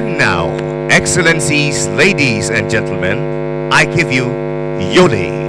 And now, Excellencies, ladies and gentlemen, I give you Yoli.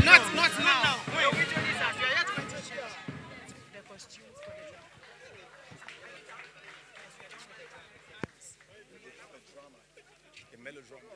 Not now. Wait. We are yet going to change the costumes for the drama. A melodrama.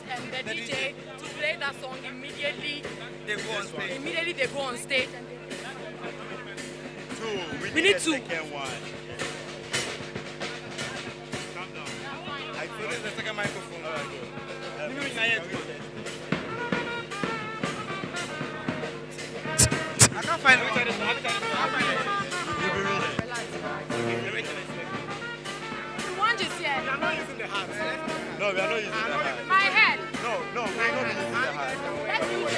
Tell the DJ to play that song immediately. They go on stage. Immediately they go on stage. Two. We need a two. second one. Calm down. I feel there's a second microphone. All right, good. Maybe we can hear it. I can't find it. You'll be reading. The one just here. We are not using the hat. No, we are not using the hat. My head. No, we are not using the hat. Let's use it.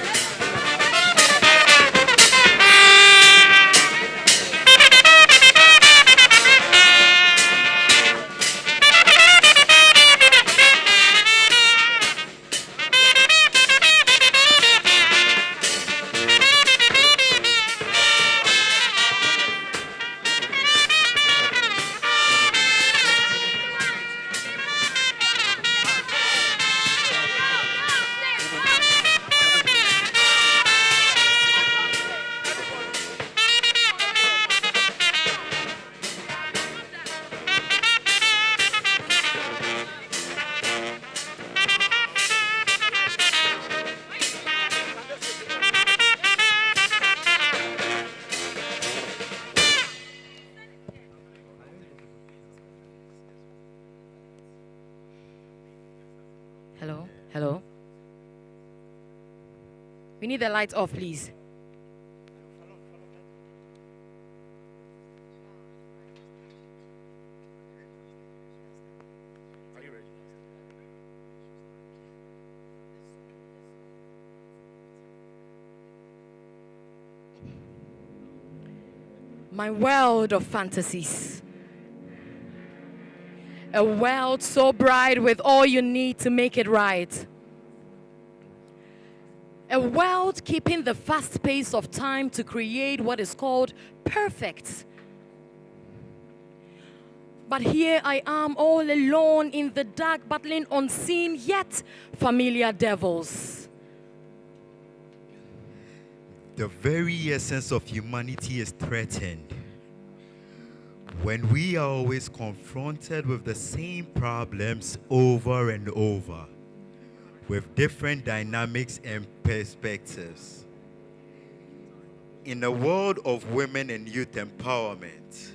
Hello? Hello? We need the lights off, please. Are you ready? My world of fantasies. A world so bright with all you need to make it right. A world keeping the fast pace of time to create what is called perfect. But here I am all alone in the dark, battling unseen yet familiar devils. The very essence of humanity is threatened when we are always confronted with the same problems over and over, with different dynamics and perspectives. In a world of women and youth empowerment,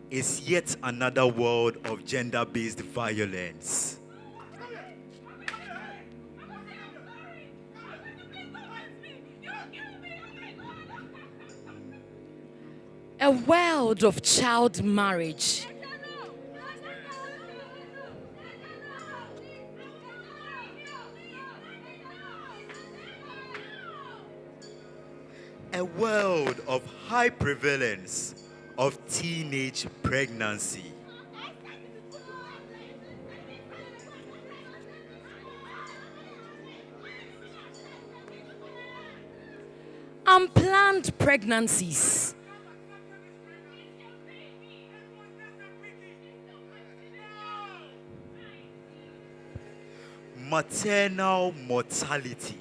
is yet another world of gender-based violence. A world of child marriage. A world of high prevalence of teenage pregnancy. Unplanned pregnancies. Maternal mortality.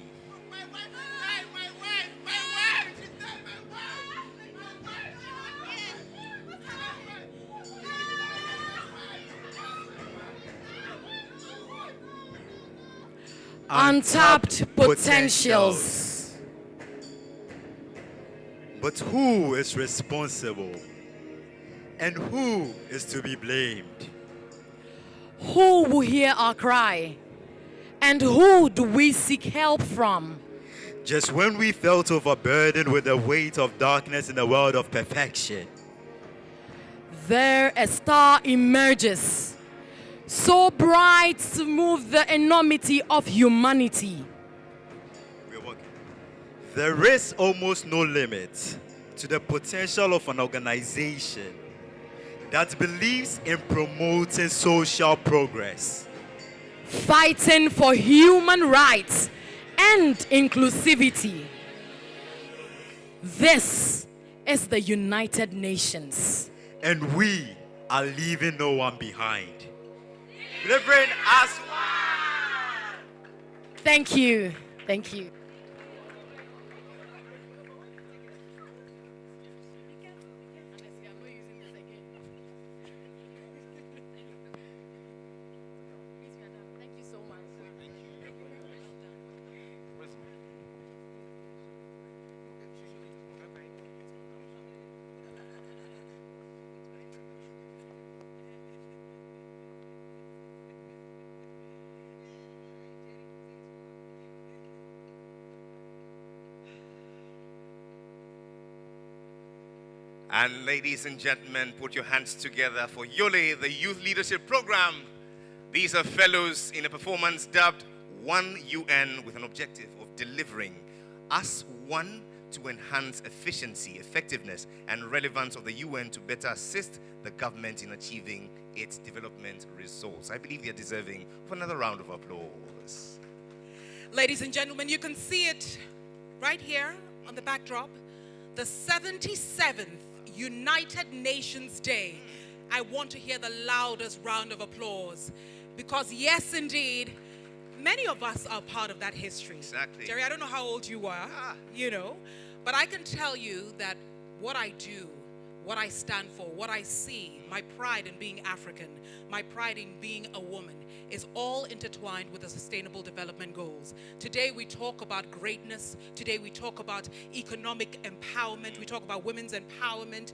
untapped potentials. But who is responsible? And who is to be blamed? Who will hear our cry? And who do we seek help from? Just when we felt overburdened with the weight of darkness in the world of perfection, there a star emerges, so bright to move the enormity of humanity. there is almost no limit to the potential of an organization that believes in promoting social progress, Fighting for human rights and inclusivity. This is the United Nations. and we are leaving no one behind. Delivering as Thank you. Thank you. Thank you so much. And ladies and gentlemen, put your hands together for Yole, the Youth Leadership Program. These are fellows in a performance dubbed One UN, with an objective of delivering as one to enhance efficiency, effectiveness, and relevance of the UN to better assist the government in achieving its development results. I believe they are deserving of another round of applause. Ladies and gentlemen, you can see it right here on the backdrop. The 77th United Nations Day. I want to hear the loudest round of applause because yes, indeed, many of us are part of that history. Exactly. Jerry, I don't know how old you are, but I can tell you that what I do, what I stand for, what I see, my pride in being African, my pride in being a woman, is all intertwined with the Sustainable Development Goals. Today we talk about greatness. Today we talk about economic empowerment. We talk about women's empowerment.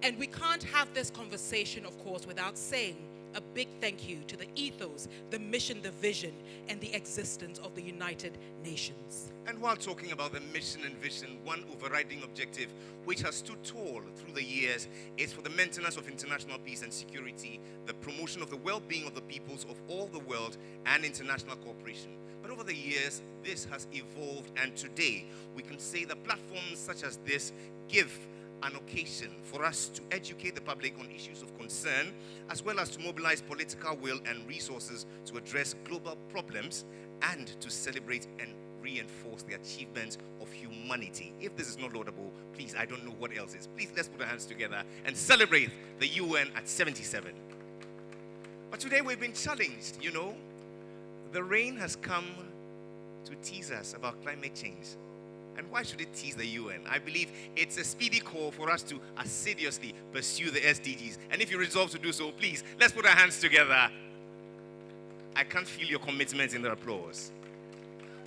And we can't have this conversation, of course, without saying a big thank you to the ethos, the mission, the vision, and the existence of the United Nations. And while talking about the mission and vision, one overriding objective which has stood tall through the years is for the maintenance of international peace and security, the promotion of the well-being of the peoples of all the world, and international cooperation. But over the years, this has evolved, and today we can say that platforms such as this give an occasion for us to educate the public on issues of concern, as well as to mobilize political will and resources to address global problems and to celebrate and reinforce the achievements of humanity. If this is not laudable, please, I don't know what else is. Please, let's put our hands together and celebrate the UN at 77. But today we've been challenged, The rain has come to tease us about climate change. And why should it tease the UN? I believe it's a speedy call for us to assiduously pursue the SDGs. And if you resolve to do so, please, let's put our hands together. I can't feel your commitment in the applause.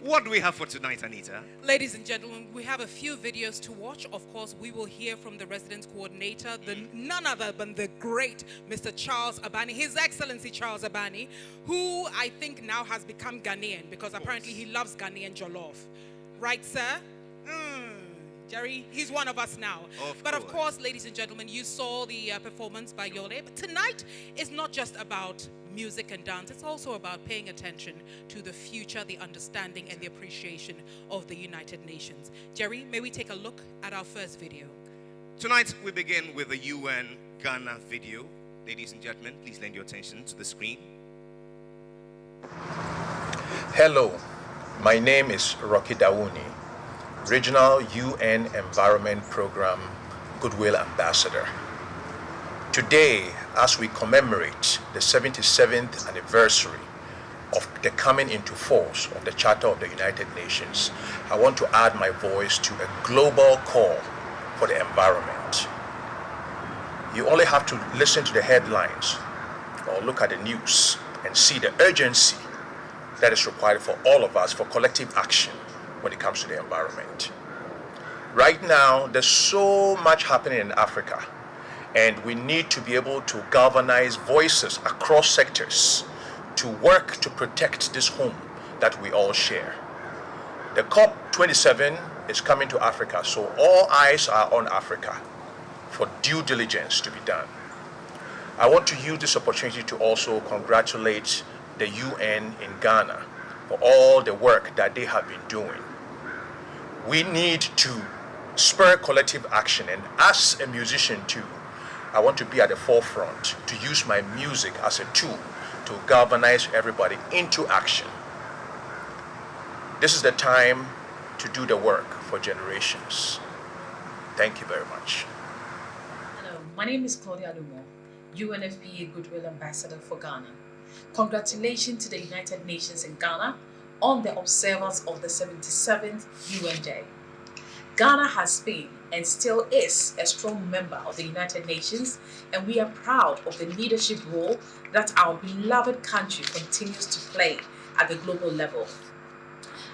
What do we have for tonight, Anita? Ladies and gentlemen, we have a few videos to watch. Of course, we will hear from the residence coordinator, none other than the great Mr. Charles Abani, His Excellency Charles Abani, who I think now has become Ghanaian because apparently he loves Ghanaian jollof. Right, sir? Jerry, he's one of us now. Of course, ladies and gentlemen, you saw the performance by Yole. But tonight is not just about music and dance. It's also about paying attention to the future, the understanding, and the appreciation of the United Nations. Jerry, may we take a look at our first video? Tonight, we begin with the UN Ghana video. Ladies and gentlemen, please lend your attention to the screen. Hello, my name is Rocky Dawuni, Regional UN Environment Program Goodwill Ambassador. Today, as we commemorate the 77th anniversary of the coming into force of the Charter of the United Nations, I want to add my voice to a global call for the environment. You only have to listen to the headlines or look at the news and see the urgency that is required for all of us for collective action when it comes to the environment. Right now, there's so much happening in Africa, and we need to be able to galvanize voices across sectors to work to protect this home that we all share. The COP27 is coming to Africa, so all eyes are on Africa for due diligence to be done. I want to use this opportunity to also congratulate the UN in Ghana for all the work that they have been doing. We need to spur collective action, and as a musician too, I want to be at the forefront to use my music as a tool to galvanize everybody into action. This is the time to do the work for generations. Thank you very much. Hello, my name is Claudia Lumo, UNFPA Goodwill Ambassador for Ghana. Congratulations to the United Nations in Ghana on the observance of the 77th UN Day. Ghana has been and still is a strong member of the United Nations, and we are proud of the leadership role that our beloved country continues to play at the global level.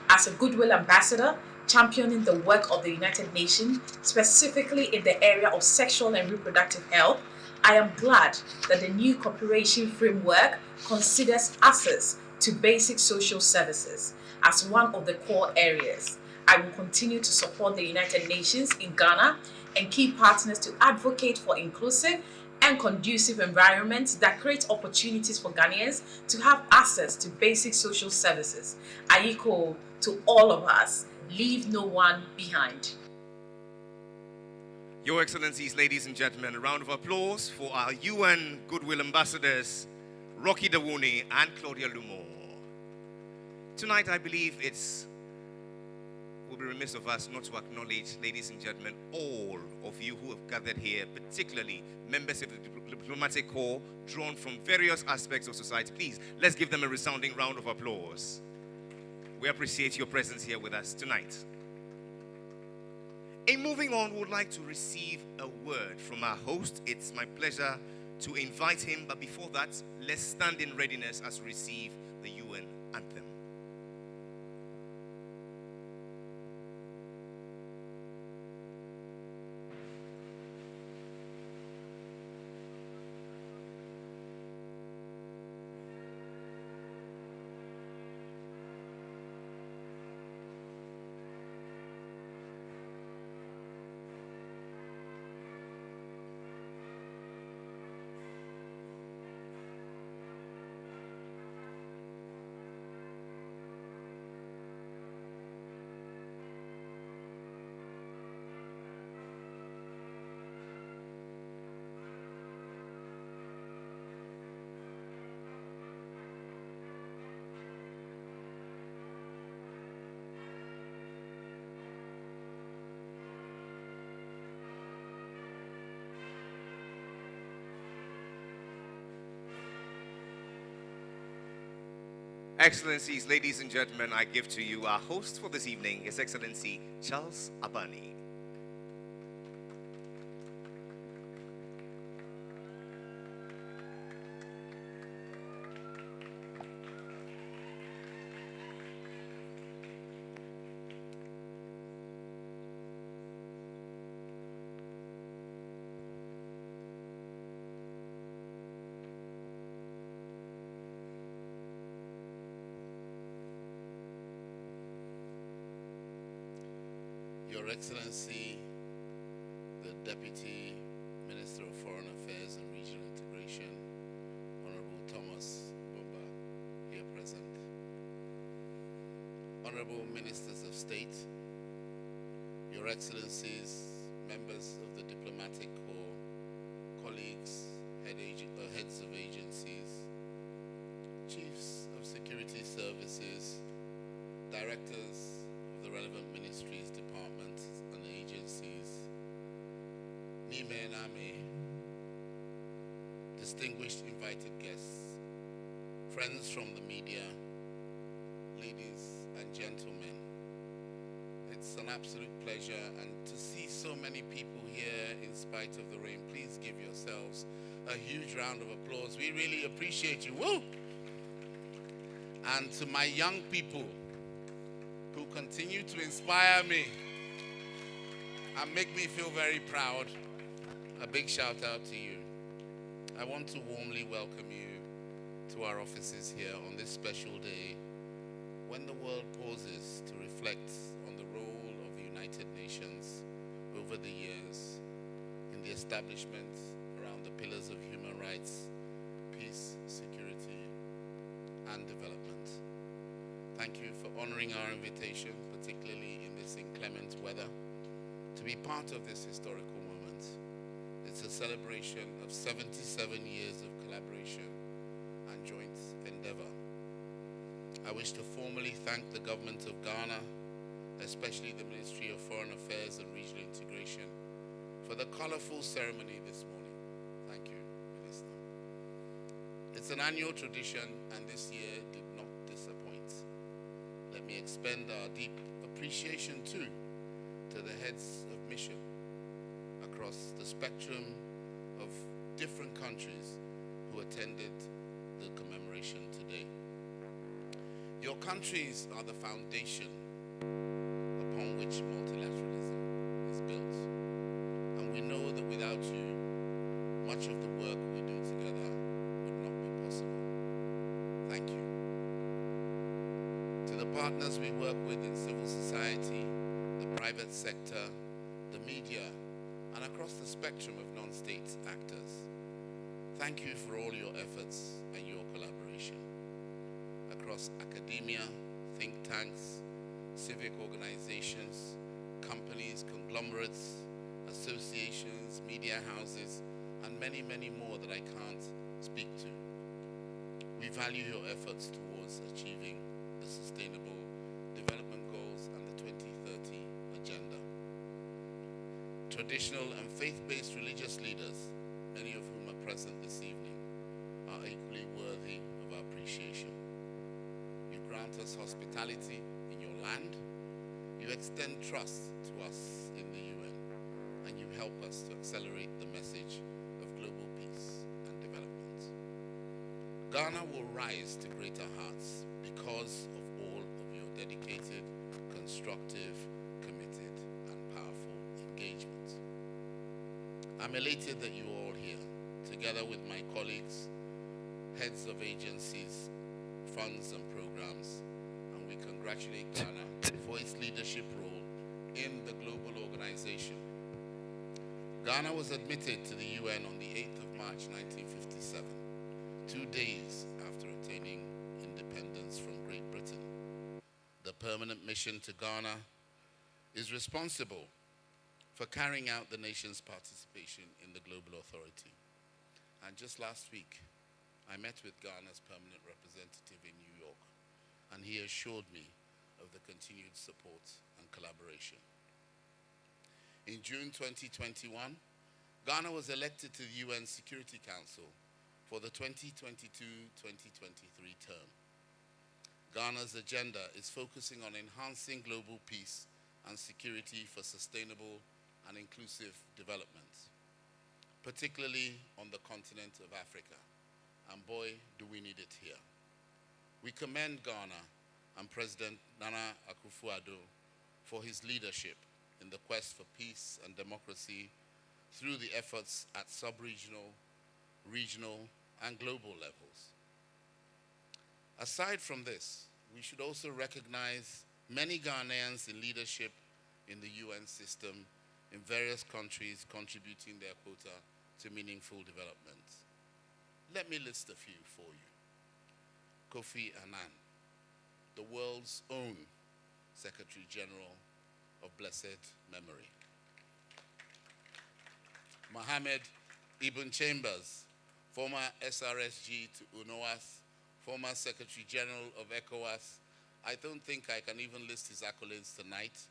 As a Goodwill Ambassador, championing the work of the United Nations, specifically in the area of sexual and reproductive health, I am glad that the new cooperation framework considers access to basic social services as one of the core areas. I will continue to support the United Nations in Ghana and key partners to advocate for inclusive and conducive environments that create opportunities for Ghanaians to have access to basic social services. I echo to all of us, leave no one behind. Your Excellencies, ladies and gentlemen, a round of applause for our UN Goodwill Ambassadors, Rocky Dawuni and Claudia Lumo. Tonight, I believe it will be remiss of us not to acknowledge, ladies and gentlemen, all of you who have gathered here, particularly members of the diplomatic corps drawn from various aspects of society. Please, let's give them a resounding round of applause. We appreciate your presence here with us tonight. In moving on, we would like to receive a word from our host. It's my pleasure to invite him, but before that, let's stand in readiness as we receive the UN anthem. Excellencies, ladies and gentlemen, I give to you our host for this evening, His Excellency Charles Abani. Your Excellency, the Deputy Minister of Foreign Affairs and Regional Integration, Honorable Thomas Bumba, here present. Honorable Ministers of State, Your Excellencies, members of the Diplomatic Corps, colleagues, heads of agencies, chiefs of security services, directors of the relevant ministries, departments, and agencies, Nime and Ame, distinguished invited guests, friends from the media, ladies and gentlemen. It's an absolute pleasure, and to see so many people here in spite of the rain, please give yourselves a huge round of applause. We really appreciate you. Woo! And to my young people who continue to inspire me and make me feel very proud, a big shout out to you. I want to warmly welcome you to our offices here on this special day when the world pauses to reflect on the role of the United Nations over the years in the establishment around the pillars of human rights, peace, security, and development. Thank you for honoring our invitation, particularly in this inclement weather, to be part of this historical moment. It's a celebration of 77 years of collaboration and joint endeavor. I wish to formally thank the government of Ghana, especially the Ministry of Foreign Affairs and Regional Integration, for the colorful ceremony this morning. Thank you, Minister. It's an annual tradition, and this year did not disappoint. Let me expend our deep appreciation too to the heads of mission across the spectrum of different countries who attended the commemoration today. Your countries are the foundation upon which multilateralism is built. And we know that without you, much of the work we do together would not be possible. Thank you. To the partners we work with in civil society, the private sector, the media, and across the spectrum of non-state actors, thank you for all your efforts and your collaboration. Across academia, think tanks, civic organizations, companies, conglomerates, associations, media houses, and many, many more that I can't speak to. We value your efforts towards achieving the Sustainable Development Goals and the 2030 Agenda. Traditional and faith-based religious leaders, many of whom are present this evening, are equally worthy of our appreciation. You grant us hospitality in your land, you extend trust to us in the UN, and you help us to accelerate the message of global peace and development. Ghana will rise to greater heights because of all of your dedicated, constructive, committed, and powerful engagement. I'm elated that you're all here, together with my colleagues, heads of agencies, funds, and programs, and we congratulate Ghana for its leadership role in the global organization. Ghana was admitted to the UN on the 8th of March 1957, 2 days after attaining independence from Great Britain. The permanent mission to Ghana is responsible for carrying out the nation's participation in the Global Authority. And just last week, I met with Ghana's permanent representative in New York, and he assured me of the continued support and collaboration. In June 2021, Ghana was elected to the UN Security Council for the 2022-2023 term. Ghana's agenda is focusing on enhancing global peace and security for sustainable and inclusive development, particularly on the continent of Africa. And boy, do we need it here. We commend Ghana and President Nana Akufo-Addo for his leadership in the quest for peace and democracy through the efforts at sub-regional, regional, and global levels. Aside from this, we should also recognize many Ghanaians in leadership in the UN system in various countries contributing their quota to meaningful development. Let me list a few for you. Kofi Annan, the world's own Secretary General of blessed memory. Mohammed Ibn Chambers, former SRSG to UNOAS, former Secretary General of ECOWAS. I don't think I can even list his accolades tonight.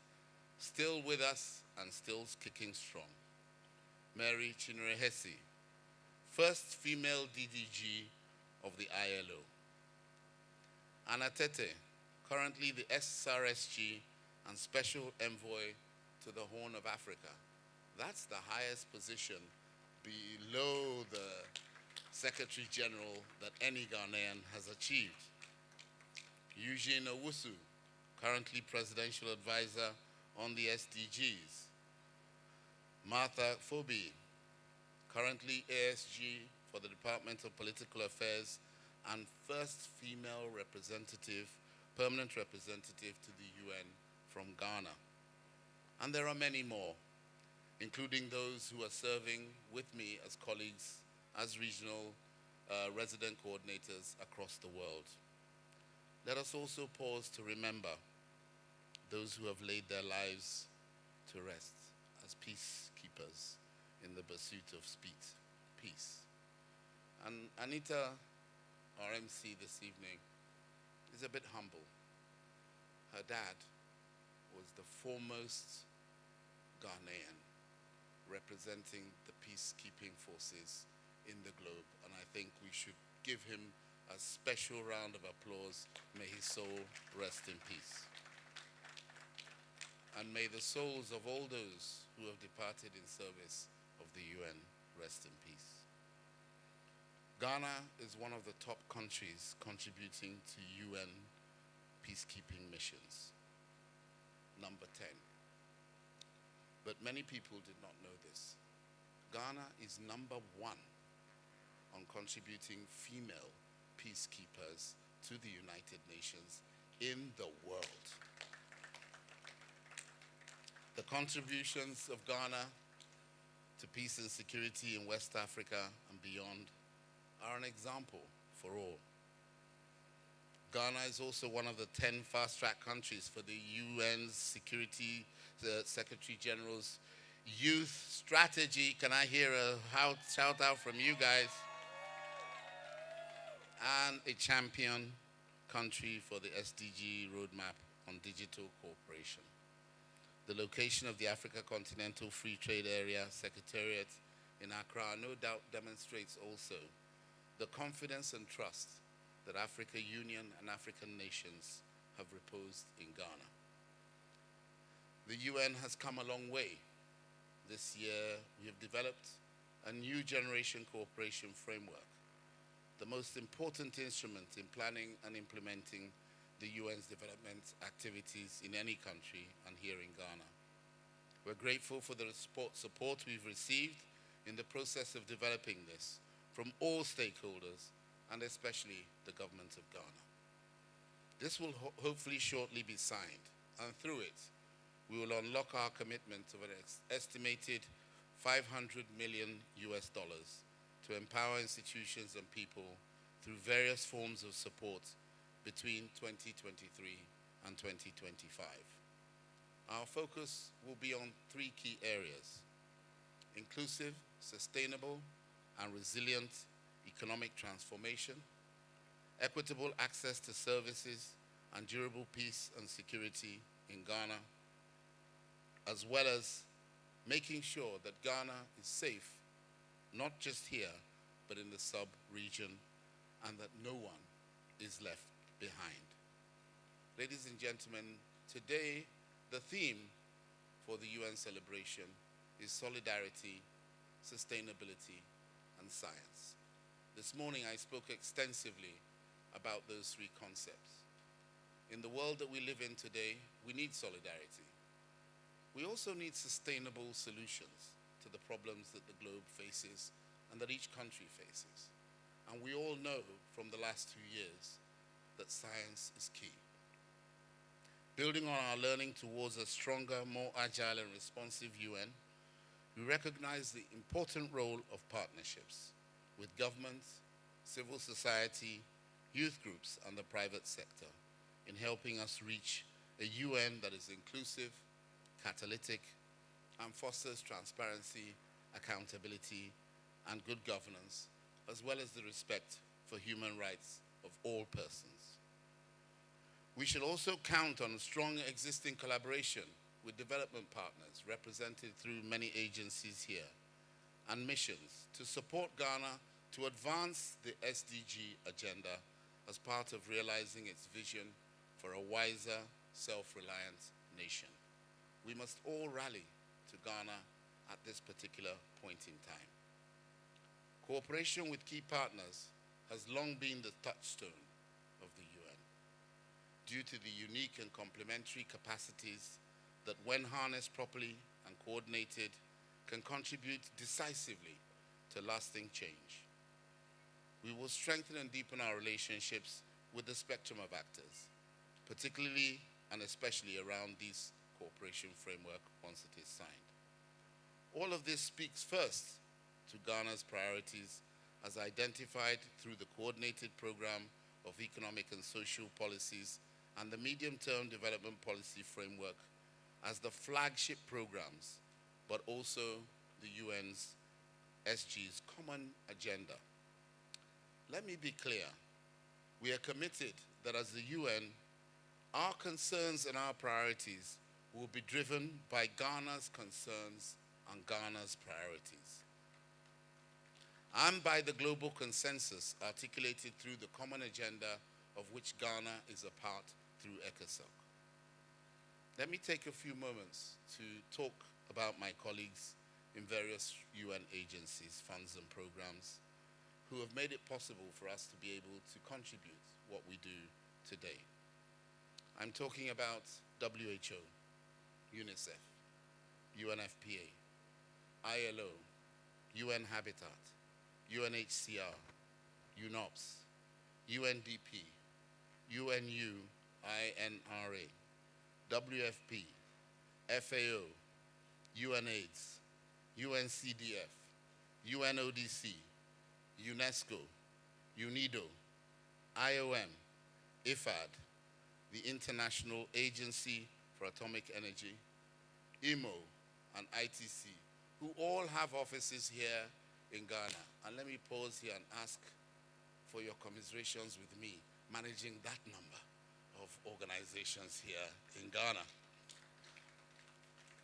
Still with us and still kicking strong. Mary Chinrehesi, first female DDG of the ILO. Anna Tete, currently the SRSG and Special Envoy to the Horn of Africa. That's the highest position below the Secretary General that any Ghanaian has achieved. Eugene Owusu, currently Presidential Advisor on the SDGs. Martha Fobi, currently ASG for the Department of Political Affairs and first female representative, permanent representative to the UN from Ghana. And there are many more, including those who are serving with me as colleagues, as regional resident coordinators across the world. Let us also pause to remember those who have laid their lives to rest as peacekeepers in the pursuit of peace. And Anita, our MC this evening, is a bit humble. Her dad was the foremost Ghanaian representing the peacekeeping forces in the globe, and I think we should give him a special round of applause. May his soul rest in peace. And may the souls of all those who have departed in service of the UN rest in peace. Ghana is one of the top countries contributing to UN peacekeeping missions, number 10. But many people did not know this. Ghana is number 1 on contributing female peacekeepers to the United Nations in the world. The contributions of Ghana to peace and security in West Africa and beyond are an example for all. Ghana is also one of the 10 fast-track countries for the UN's Security Secretary General's youth strategy. Can I hear a shout out from you guys? And a champion country for the SDG roadmap on digital cooperation. The location of the Africa Continental Free Trade Area Secretariat in Accra no doubt demonstrates also the confidence and trust that African Union and African nations have reposed in Ghana. The UN has come a long way. This year, we have developed a new generation cooperation framework, the most important instrument in planning and implementing the UN's development activities in any country and here in Ghana. We're grateful for the support we've received in the process of developing this from all stakeholders and especially the government of Ghana. This will hopefully shortly be signed, and through it, we will unlock our commitment of an estimated $500 million to empower institutions and people through various forms of support between 2023 and 2025. Our focus will be on 3 key areas: inclusive, sustainable, and resilient economic transformation, equitable access to services, and durable peace and security in Ghana, as well as making sure that Ghana is safe, not just here, but in the sub-region, and that no one is left behind. Ladies and gentlemen, today the theme for the UN celebration is solidarity, sustainability, and science. This morning I spoke extensively about those 3 concepts. In the world that we live in today, we need solidarity. We also need sustainable solutions to the problems that the globe faces and that each country faces. And we all know from the last 2 years that science is key. Building on our learning towards a stronger, more agile and responsive UN, we recognize the important role of partnerships with governments, civil society, youth groups, and the private sector in helping us reach a UN that is inclusive, catalytic, and fosters transparency, accountability, and good governance, as well as the respect for human rights of all persons. We should also count on strong existing collaboration with development partners represented through many agencies here and missions to support Ghana to advance the SDG agenda as part of realizing its vision for a wiser, self-reliant nation. We must all rally to Ghana at this particular point in time. Cooperation with key partners has long been the touchstone of the UN. due to the unique and complementary capacities that, when harnessed properly and coordinated, can contribute decisively to lasting change. We will strengthen and deepen our relationships with the spectrum of actors, particularly and especially around this cooperation framework once it is signed. All of this speaks first to Ghana's priorities as identified through the Coordinated Program of Economic and Social Policies and the Medium-Term Development Policy Framework as the flagship programs, but also the UN's SG's common agenda. Let me be clear. We are committed that as the UN, our concerns and our priorities will be driven by Ghana's concerns and Ghana's priorities, and by the global consensus articulated through the common agenda of which Ghana is a part through ECOSOC. Let me take a few moments to talk about my colleagues in various UN agencies, funds and programs who have made it possible for us to be able to contribute what we do today. I'm talking about WHO, UNICEF, UNFPA, ILO, UN Habitat, UNHCR, UNOPS, UNDP, UNU, INRA, WFP, FAO, UNAIDS, UNCDF, UNODC, UNESCO, UNIDO, IOM, IFAD, the International Agency for Atomic Energy, IMO, and ITC, who all have offices here in Ghana. And let me pause here and ask for your commiserations with me, managing that number of organizations here in Ghana.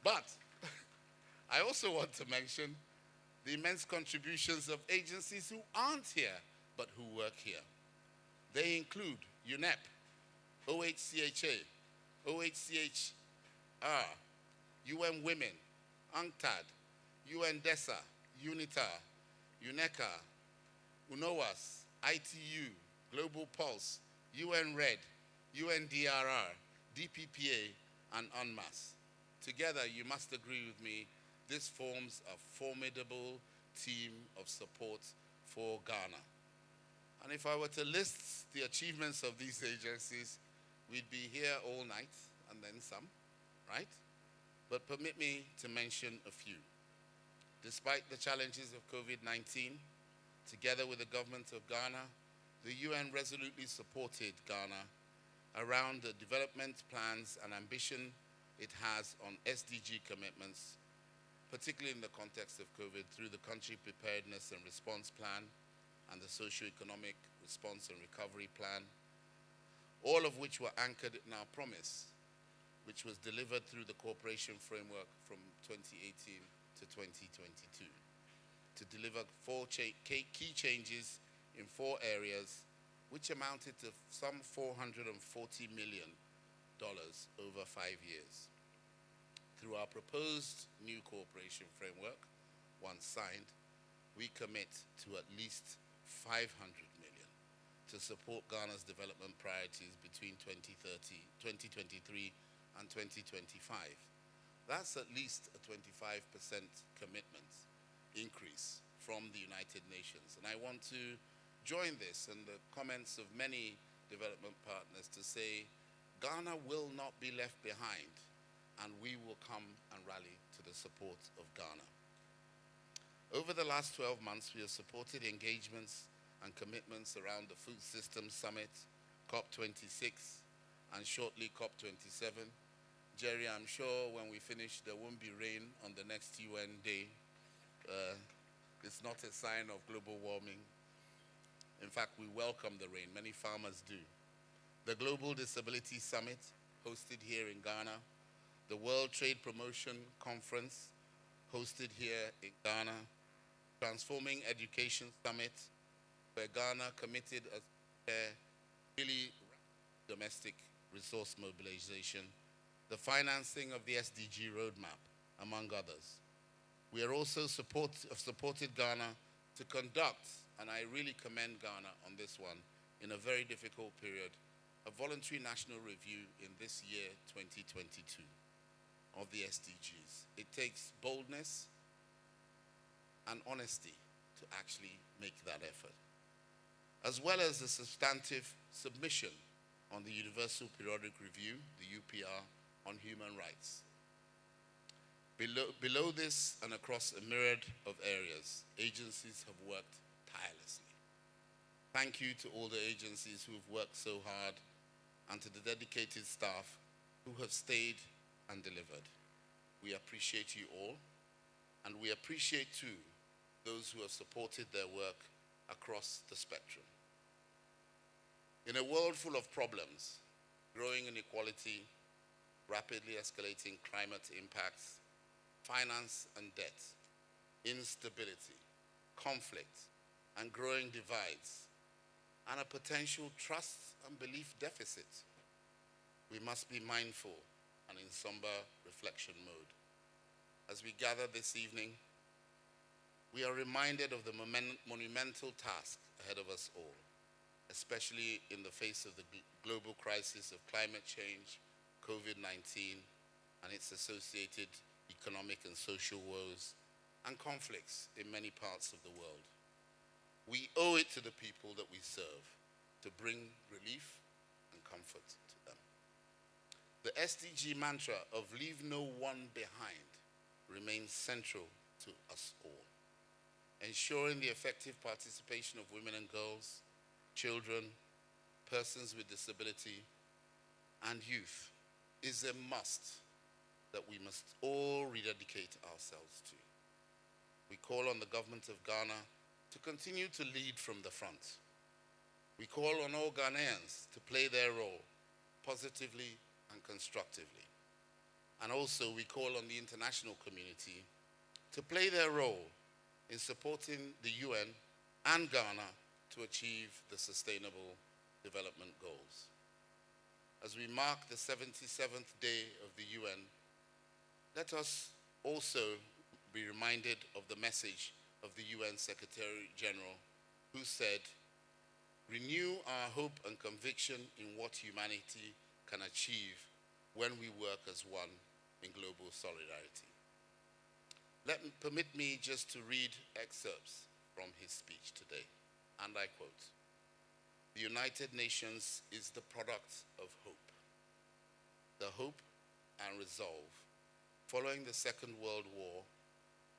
But I also want to mention the immense contributions of agencies who aren't here, but who work here. They include UNEP, OHCHA, OHCHR, UN Women, UNCTAD, UNDESA, UNITAR, UNECA, UNOWAS, ITU, Global Pulse, UN Red, UNDRR, DPPA, and UNMAS. Together, you must agree with me, this forms a formidable team of support for Ghana. And if I were to list the achievements of these agencies, we'd be here all night and then some, right? But permit me to mention a few. Despite the challenges of COVID-19, together with the government of Ghana, the UN resolutely supported Ghana around the development plans and ambition it has on SDG commitments, particularly in the context of COVID, through the Country Preparedness and Response Plan and the Socio-Economic Response and Recovery Plan, all of which were anchored in our promise, which was delivered through the cooperation framework from 2018 to 2022, to deliver key changes in 4 areas, which amounted to some $440 million over 5 years. Through our proposed new cooperation framework, once signed, we commit to at least $500 million to support Ghana's development priorities between 2023 and 2025. That's at least a 25% commitment increase from the United Nations. And I want to join this and the comments of many development partners to say Ghana will not be left behind, and we will come and rally to the support of Ghana. Over the last 12 months, we have supported engagements and commitments around the Food Systems Summit, COP26, and shortly COP27. Jerry, I'm sure when we finish, there won't be rain on the next UN day. It's not a sign of global warming. In fact, we welcome the rain. Many farmers do. The Global Disability Summit, hosted here in Ghana. The World Trade Promotion Conference, hosted here in Ghana. Transforming Education Summit, where Ghana committed a really domestic resource mobilization. The financing of the SDG roadmap, among others. We are also supported Ghana to conduct, and I really commend Ghana on this one, in a very difficult period, a voluntary national review in this year, 2022, of the SDGs. It takes boldness and honesty to actually make that effort, as well as a substantive submission on the Universal Periodic Review, the UPR, on human rights. Below this and across a myriad of areas, agencies have worked tirelessly. Thank you to all the agencies who have worked so hard and to the dedicated staff who have stayed and delivered. We appreciate you all, and we appreciate too those who have supported their work across the spectrum. In a world full of problems, growing inequality, rapidly escalating climate impacts, finance and debt, instability, conflict, and growing divides, and a potential trust and belief deficit, we must be mindful and in somber reflection mode. As we gather this evening, we are reminded of the monumental task ahead of us all, especially in the face of the global crisis of climate change, COVID-19, and its associated economic and social woes and conflicts in many parts of the world. We owe it to the people that we serve to bring relief and comfort to them. The SDG mantra of leave no one behind remains central to us all. Ensuring the effective participation of women and girls, children, persons with disability, and youth is a must that we must all rededicate ourselves to. We call on the government of Ghana to continue to lead from the front. We call on all Ghanaians to play their role positively and constructively. And also we call on the international community to play their role in supporting the UN and Ghana to achieve the Sustainable Development Goals. As we mark the 77th day of the UN, let us also be reminded of the message of the UN Secretary General, who said, "Renew our hope and conviction in what humanity can achieve when we work as one in global solidarity." Permit me just to read excerpts from his speech today, and I quote, "The United Nations is the product of hope. The hope and resolve following the Second World War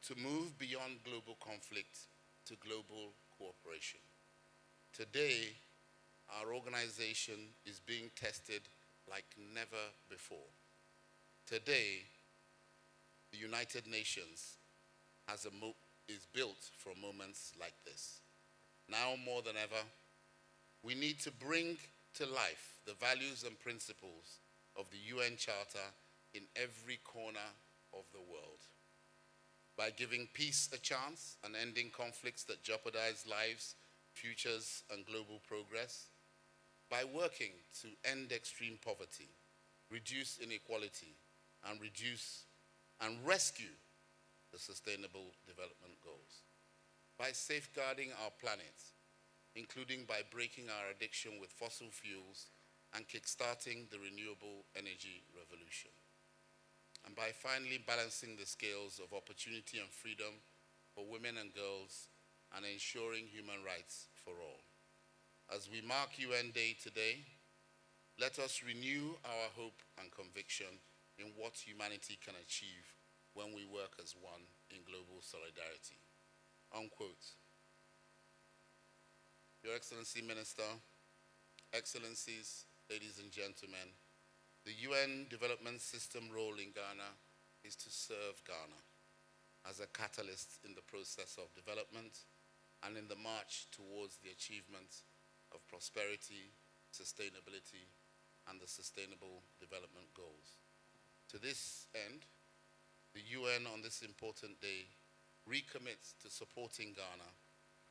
to move beyond global conflict to global cooperation. Today, our organization is being tested like never before. Today, the United Nations is built for moments like this. Now more than ever, we need to bring to life the values and principles of the UN Charter in every corner of the world. By giving peace a chance and ending conflicts that jeopardize lives, futures, and global progress. By working to end extreme poverty, reduce inequality, and rescue the Sustainable Development Goals. By safeguarding our planet, including by breaking our addiction with fossil fuels and kickstarting the renewable energy revolution. And by finally balancing the scales of opportunity and freedom for women and girls and ensuring human rights for all. As we mark UN Day today, let us renew our hope and conviction in what humanity can achieve when we work as one in global solidarity." Unquote. Your Excellency Minister, Excellencies, ladies and gentlemen, the UN development system role in Ghana is to serve Ghana as a catalyst in the process of development and in the march towards the achievement of prosperity, sustainability, and the Sustainable Development Goals. To this end, the UN on this important day recommits to supporting Ghana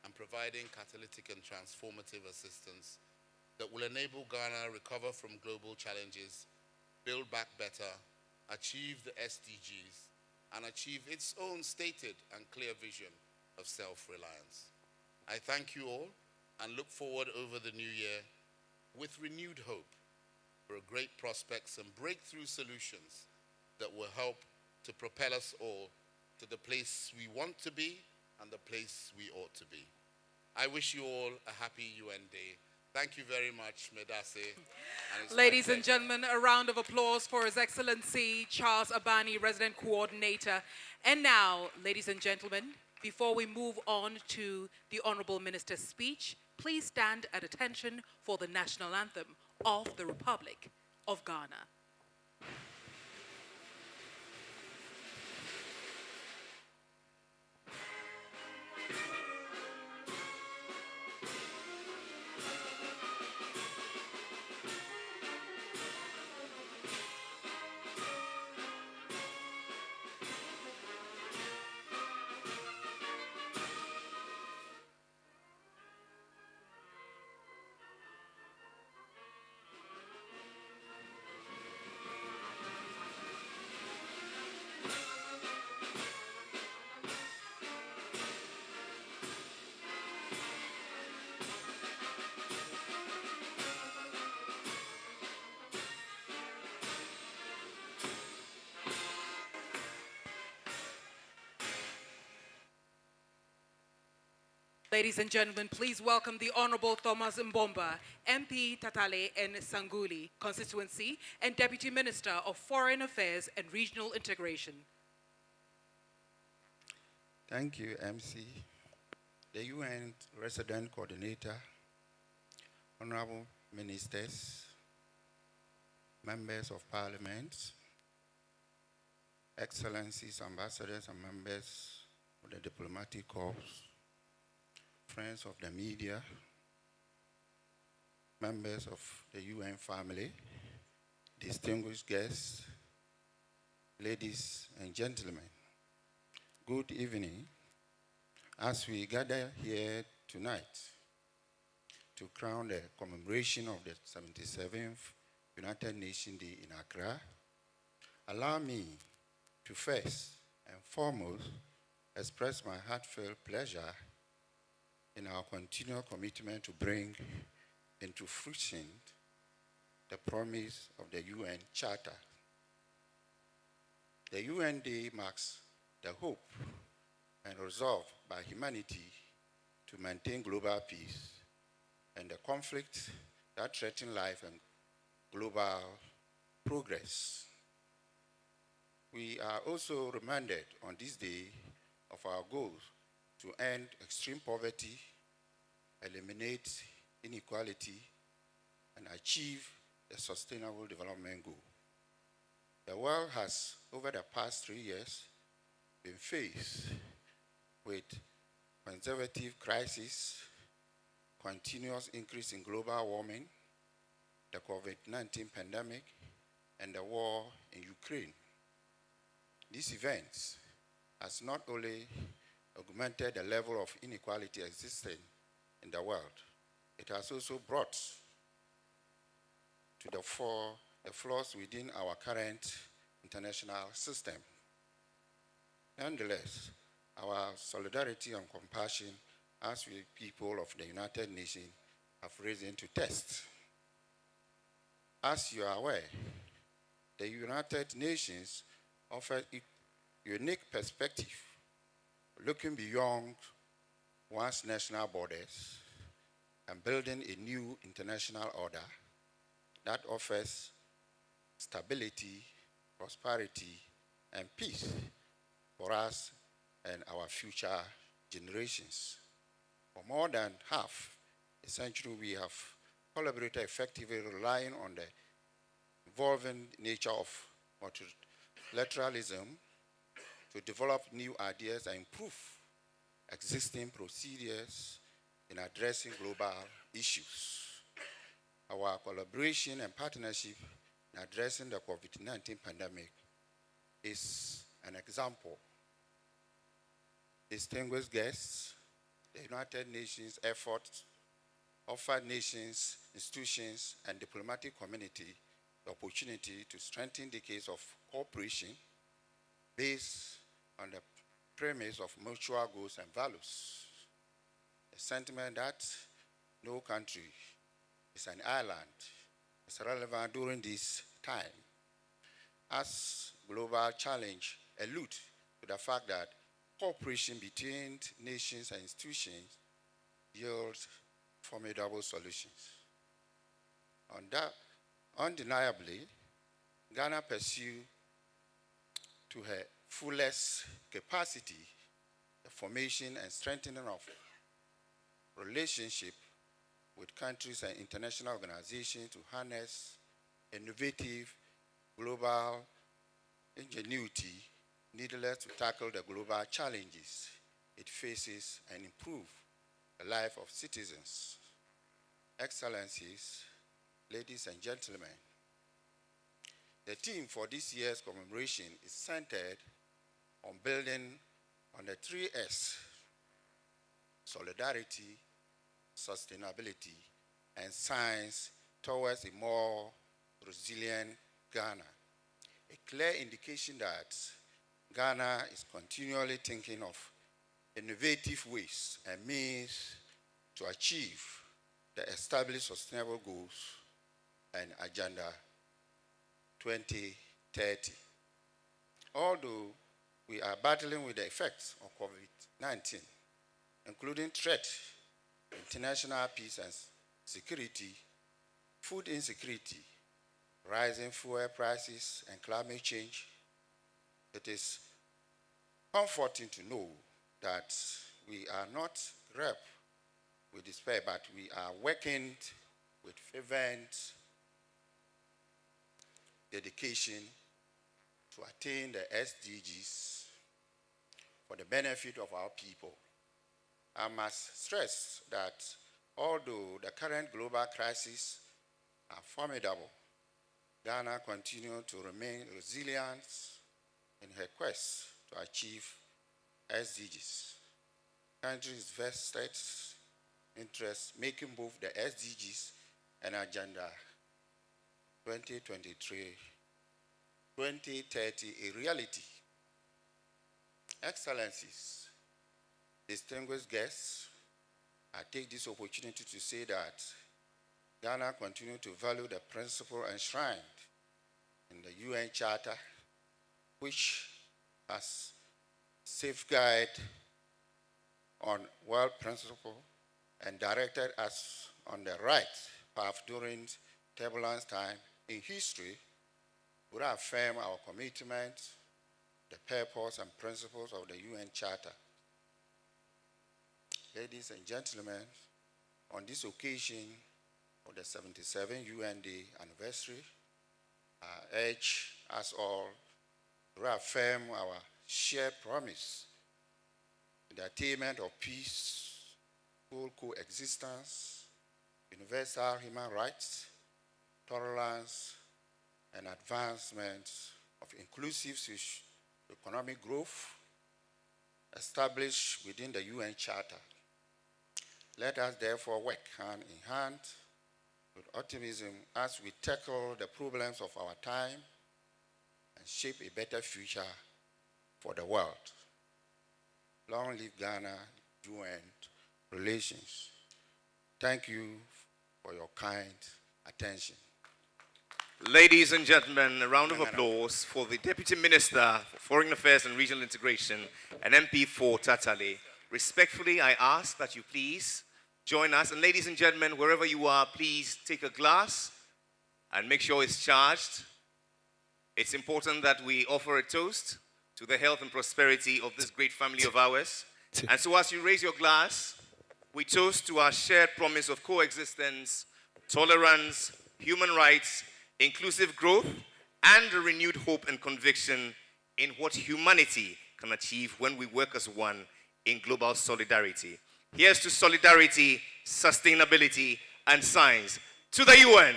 and providing catalytic and transformative assistance that will enable Ghana recover from global challenges, build back better, achieve the SDGs, and achieve its own stated and clear vision of self-reliance. I thank you all and look forward over the new year with renewed hope for great prospects and breakthrough solutions that will help to propel us all to the place we want to be and the place we ought to be. I wish you all a happy UN Day. Thank you very much, Medase. Ladies and gentlemen, a round of applause for His Excellency Charles Abani, Resident Coordinator. And now, ladies and gentlemen, before we move on to the Honorable Minister's speech, please stand at attention for the national anthem of the Republic of Ghana. Ladies and gentlemen, please welcome the Honorable Thomas Mbomba, MP Tatale and Sanguli constituency and Deputy Minister of Foreign Affairs and Regional Integration. Thank you, MC. The UN Resident Coordinator, Honorable Ministers, Members of Parliament, Excellencies, Ambassadors and Members of the Diplomatic Corps, friends of the media, members of the UN family, distinguished guests, ladies and gentlemen, good evening. As we gather here tonight to crown the commemoration of the 77th United Nations Day in Accra, allow me to first and foremost express my heartfelt pleasure in our continual commitment to bring into fruition the promise of the UN Charter. The UN Day marks the hope and resolve by humanity to maintain global peace and the conflicts that threaten life and global progress. We are also reminded on this day of our goals to end extreme poverty, eliminate inequality, and achieve the Sustainable Development Goal. The world has, over the past 3 years, been faced with conservative crisis, continuous increase in global warming, the COVID-19 pandemic, and the war in Ukraine. These events has not only augmented the level of inequality existing in the world, it has also brought to the fore the flaws within our current international system. Nonetheless, our solidarity and compassion as we people of the United Nations have risen to test. As you are aware, the United Nations offers a unique perspective, looking beyond one's national borders and building a new international order that offers stability, prosperity, and peace for us and our future generations. For more than half a century, we have collaborated effectively, relying on the evolving nature of multilateralism to develop new ideas and improve existing procedures in addressing global issues. Our collaboration and partnership in addressing the COVID-19 pandemic is an example. Distinguished guests, the United Nations efforts offer nations, institutions, and diplomatic community the opportunity to strengthen the case of cooperation based on the premise of mutual goals and values. A sentiment that no country is an island, a is relevant during this time as global challenge allude to the fact that cooperation between nations and institutions yields formidable solutions. Undeniably, Ghana pursues to her fullest capacity the formation and strengthening of relationship with countries and international organizations to harness innovative global ingenuity needless to tackle the global challenges it faces and improve the life of citizens. Excellencies, ladies and gentlemen, the theme for this year's commemoration is centered on building on the 3S: solidarity, sustainability, and science towards a more resilient Ghana. A clear indication that Ghana is continually thinking of innovative ways and means to achieve the established sustainable goals and Agenda 2030. Although we are battling with the effects of COVID-19, including threat, international peace and security, food insecurity, rising fuel prices, and climate change, it is comforting to know that we are not gripped with despair, but we are working with fervent dedication to attain the SDGs for the benefit of our people. I must stress that although the current global crises are formidable, Ghana continues to remain resilient in her quest to achieve SDGs. Countries vested interests making both the SDGs and Agenda 2023-2030 a reality. Excellencies, distinguished guests, I take this opportunity to say that Ghana continues to value the principle enshrined in the UN Charter, which has safeguarded on world principle and directed us on the right path during turbulence time in history. We affirm our commitment, the purpose and principles of the UN Charter. Ladies and gentlemen, on this occasion of the 77th UN Day anniversary, I urge us all to reaffirm our shared promise in the attainment of peace, full coexistence, universal human rights, tolerance, and advancement of inclusive economic growth established within the UN Charter. Let us therefore work hand in hand with optimism as we tackle the problems of our time and shape a better future for the world. Long live Ghana UN relations. Thank you for your kind attention. Ladies and gentlemen, a round of applause for the Deputy Minister for Foreign Affairs and Regional Integration and MP for Tatale. Respectfully, I ask that you please join us. And ladies and gentlemen, wherever you are, please take a glass and make sure it's charged. It's important that we offer a toast to the health and prosperity of this great family of ours. And so as you raise your glass, we toast to our shared promise of coexistence, tolerance, human rights, inclusive growth, and a renewed hope and conviction in what humanity can achieve when we work as one in global solidarity. Here's to solidarity, sustainability, and science. To the UN.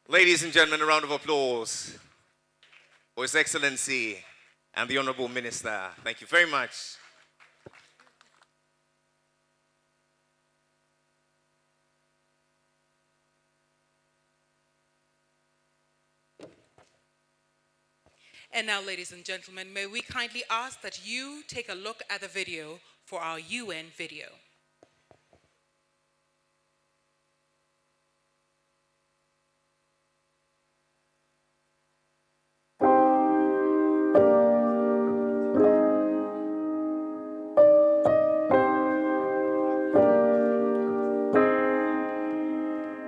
Ladies and gentlemen, a round of applause for His Excellency and the Honorable Minister. Thank you very much. And now, ladies and gentlemen, may we kindly ask that you take a look at the video for our UN video.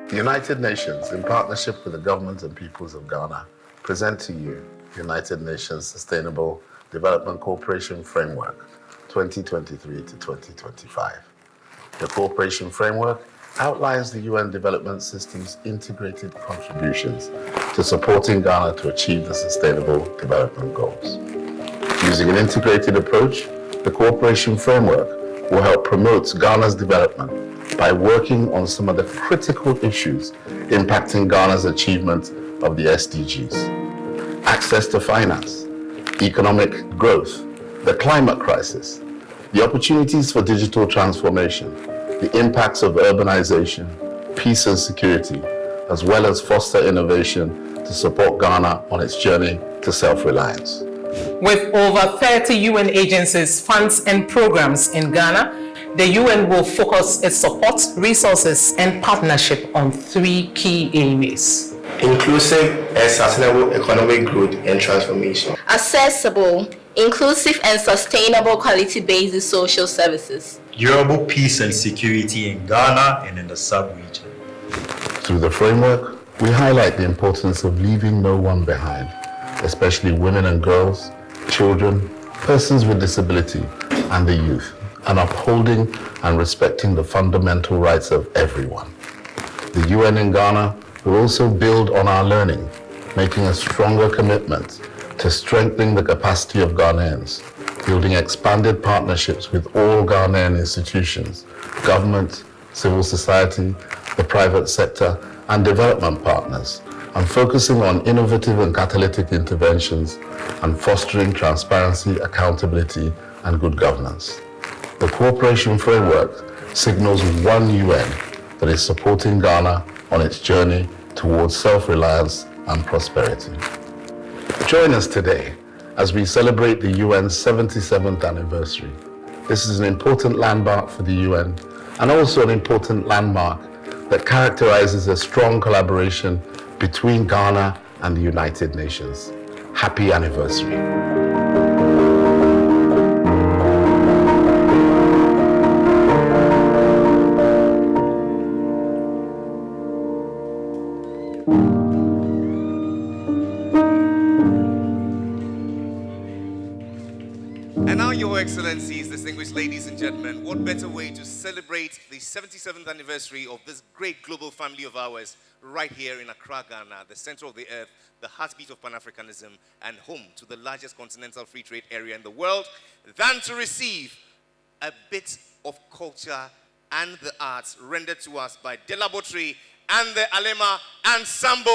The United Nations, in partnership with the government and peoples of Ghana, present to you United Nations Sustainable Development Cooperation Framework 2023 to 2025. The Cooperation Framework outlines the UN Development System's integrated contributions to supporting Ghana to achieve the Sustainable Development Goals. Using an integrated approach, the Cooperation Framework will help promote Ghana's development by working on some of the critical issues impacting Ghana's achievement of the SDGs. Access to finance, economic growth, the climate crisis, the opportunities for digital transformation, the impacts of urbanization, peace and security, as well as foster innovation to support Ghana on its journey to self-reliance. With over 30 UN agencies, funds, and programs in Ghana, the UN will focus its support, resources, and partnership on 3 key areas: inclusive and sustainable economic growth and transformation, accessible, inclusive, and sustainable quality-based social services, durable peace and security in Ghana and in the sub-region. Through the framework, we highlight the importance of leaving no one behind, especially women and girls, children, persons with disability, and the youth, and upholding and respecting the fundamental rights of everyone. The UN in Ghana will also build on our learning, making a stronger commitment to strengthening the capacity of Ghanaians, building expanded partnerships with all Ghanaian institutions, government, civil society, the private sector, and development partners, and focusing on innovative and catalytic interventions and fostering transparency, accountability, and good governance. The Cooperation Framework signals one UN that is supporting Ghana on its journey towards self-reliance and prosperity. Join us today as we celebrate the UN's 77th anniversary. This is an important landmark for the UN and also an important landmark that characterizes a strong collaboration between Ghana and the United Nations. Happy anniversary. And now, Your Excellencies, distinguished ladies and gentlemen, what better way to celebrate the 77th anniversary of this great global family of ours right here in Accra, Ghana, the center of the earth, the heartbeat of Pan-Africanism, and home to the largest continental free trade area in the world, than to receive a bit of culture and the arts rendered to us by De La Botry and the Alema Ensemble.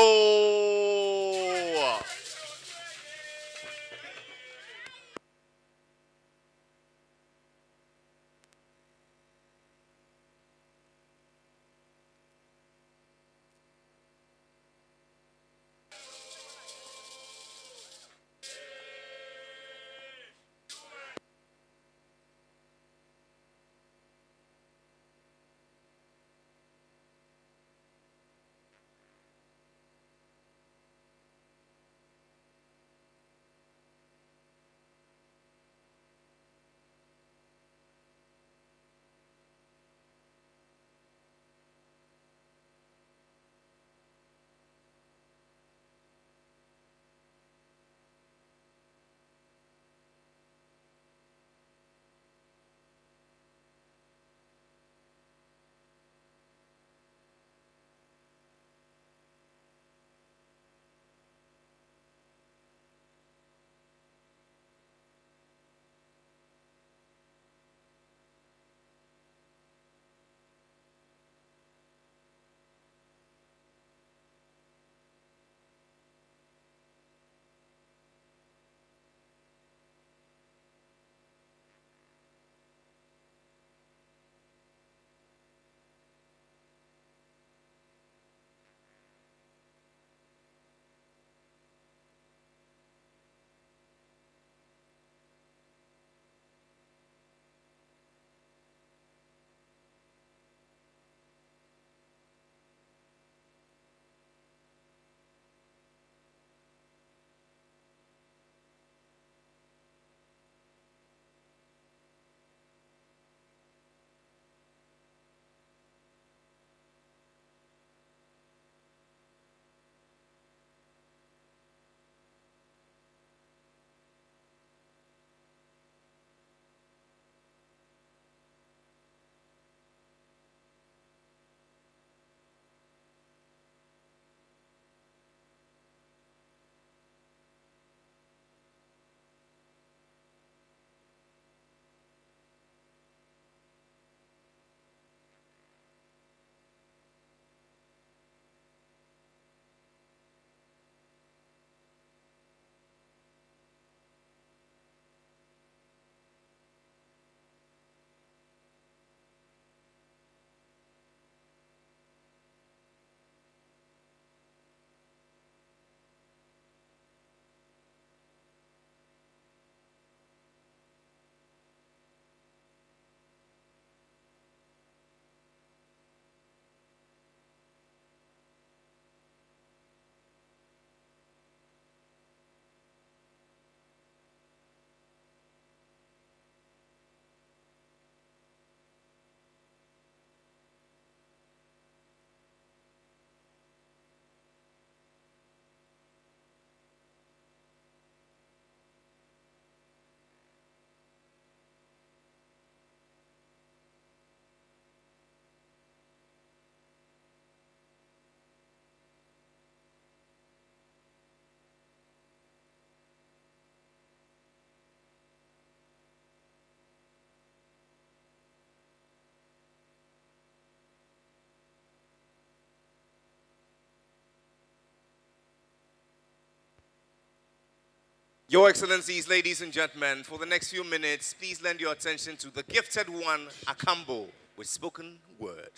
Your Excellencies, ladies and gentlemen, for the next few minutes, please lend your attention to the gifted one, Akambo, with spoken word.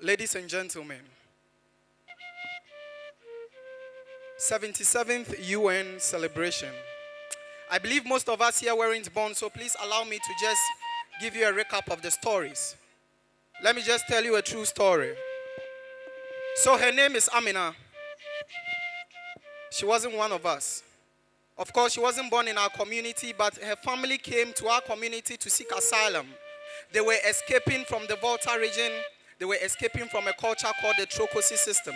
Ladies and gentlemen, 77th UN celebration. I believe most of us here weren't born, so please allow me to just give you a recap of the stories. Let me just tell you a true story. So her name is Amina. She wasn't one of us. Of course, she wasn't born in our community, but her family came to our community to seek asylum. They were escaping from the Volta region. They were escaping from a culture called the Trokosi system.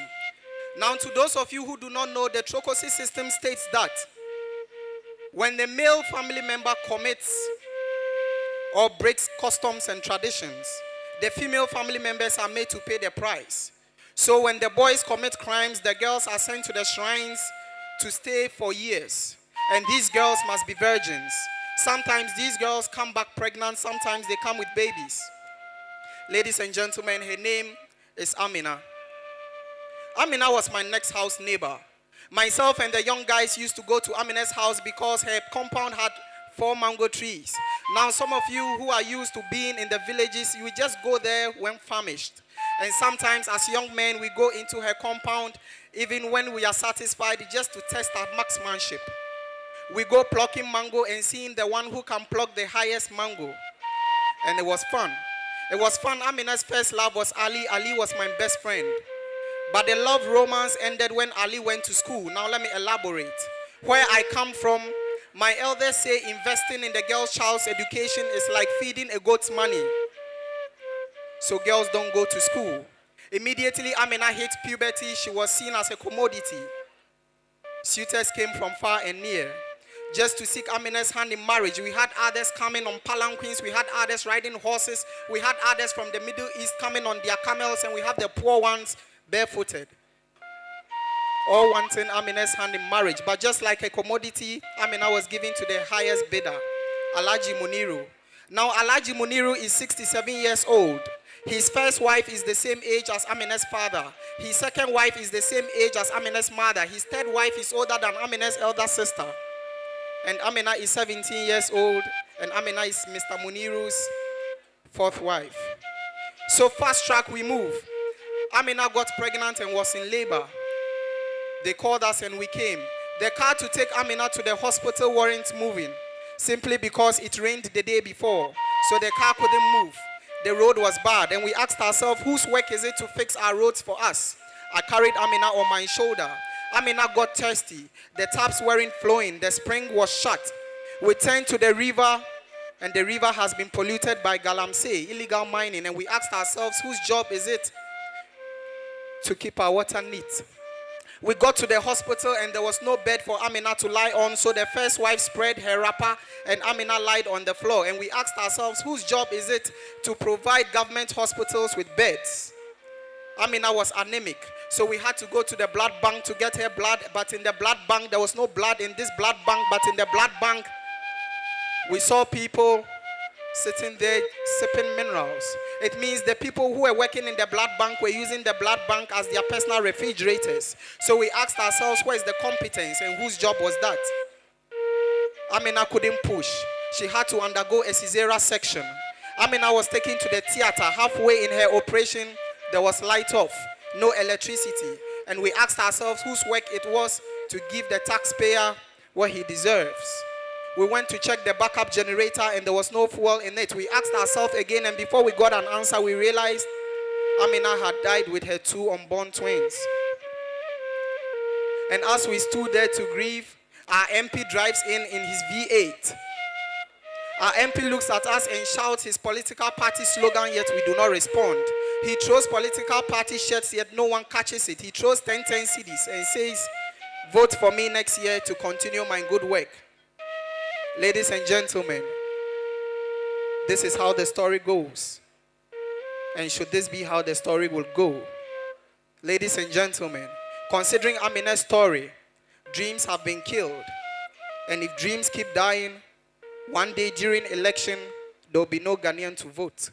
Now, to those of you who do not know, the Trokosi system states that when the male family member commits or breaks customs and traditions, the female family members are made to pay the price. So when the boys commit crimes, the girls are sent to the shrines to stay for years. And these girls must be virgins. Sometimes these girls come back pregnant, sometimes they come with babies. Ladies and gentlemen, her name is Amina. Amina was my next house neighbor. Myself and the young guys used to go to Amina's house because her compound had 4 mango trees. Now, some of you who are used to being in the villages, you just go there when famished. And sometimes as young men, we go into her compound even when we are satisfied just to test our marksmanship. We go plucking mango and seeing the one who can pluck the highest mango. And it was fun. It was fun. Amina's first love was Ali. Ali was my best friend. But the love romance ended when Ali went to school. Now let me elaborate. Where I come from, my elders say investing in the girl's child's education is like feeding a goat's money. So girls don't go to school. Immediately Amina hit puberty, she was seen as a commodity. Suitors came from far and near just to seek Amina's hand in marriage. We had others coming on palanquins, we had others riding horses, we had others from the Middle East coming on their camels, and we have the poor ones barefooted. All wanting Amina's hand in marriage. But just like a commodity, Amina was given to the highest bidder, Alhaji Muniru. Now Alhaji Muniru is 67 years old. His first wife is the same age as Amina's father. His second wife is the same age as Amina's mother. His third wife is older than Amina's elder sister. And Amina is 17 years old, and Amina is Mr. Muniru's 4th wife. So fast track we move. Amina got pregnant and was in labor. They called us and we came. The car to take Amina to the hospital weren't moving, simply because it rained the day before. So the car couldn't move. The road was bad, and we asked ourselves, whose work is it to fix our roads for us? I carried Amina on my shoulder. Amina got thirsty. The taps weren't flowing. The spring was shut. We turned to the river, and the river has been polluted by galamsey, illegal mining. And we asked ourselves, whose job is it to keep our water neat? We got to the hospital, and there was no bed for Amina to lie on. So the first wife spread her wrapper, and Amina lied on the floor. And we asked ourselves, whose job is it to provide government hospitals with beds? Amina was anemic, so we had to go to the blood bank to get her blood. But in the blood bank, there was no blood in this blood bank. But in the blood bank, we saw people sitting there sipping minerals. It means the people who were working in the blood bank were using the blood bank as their personal refrigerators. So we asked ourselves, where is the competence and whose job was that? Amina couldn't push. She had to undergo a caesarean section. Amina was taken to the theater. Halfway in her operation, there was light off, no electricity. And we asked ourselves whose work it was to give the taxpayer what he deserves. We went to check the backup generator and there was no fuel in it. We asked ourselves again, and before we got an answer, we realized Amina had died with her 2 unborn twins. And as we stood there to grieve, our MP drives in his V8. Our MP looks at us and shouts his political party slogan, yet we do not respond. He throws political party shirts, yet no one catches it. He throws 10 CDs and says, vote for me next year to continue my good work. Ladies and gentlemen, this is how the story goes. And should this be how the story will go? Ladies and gentlemen, considering Amina's story, dreams have been killed. And if dreams keep dying, one day during election, there will be no Ghanaian to vote.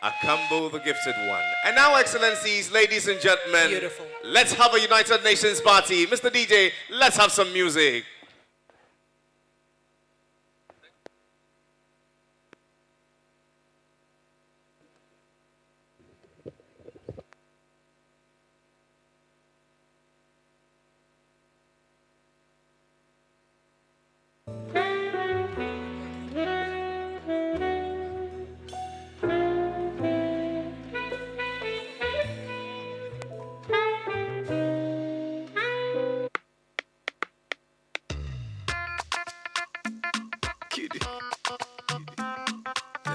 Akambo, the gifted one. And now, Excellencies, ladies and gentlemen, Beautiful. Let's have a United Nations party. Mr. DJ, let's have some music.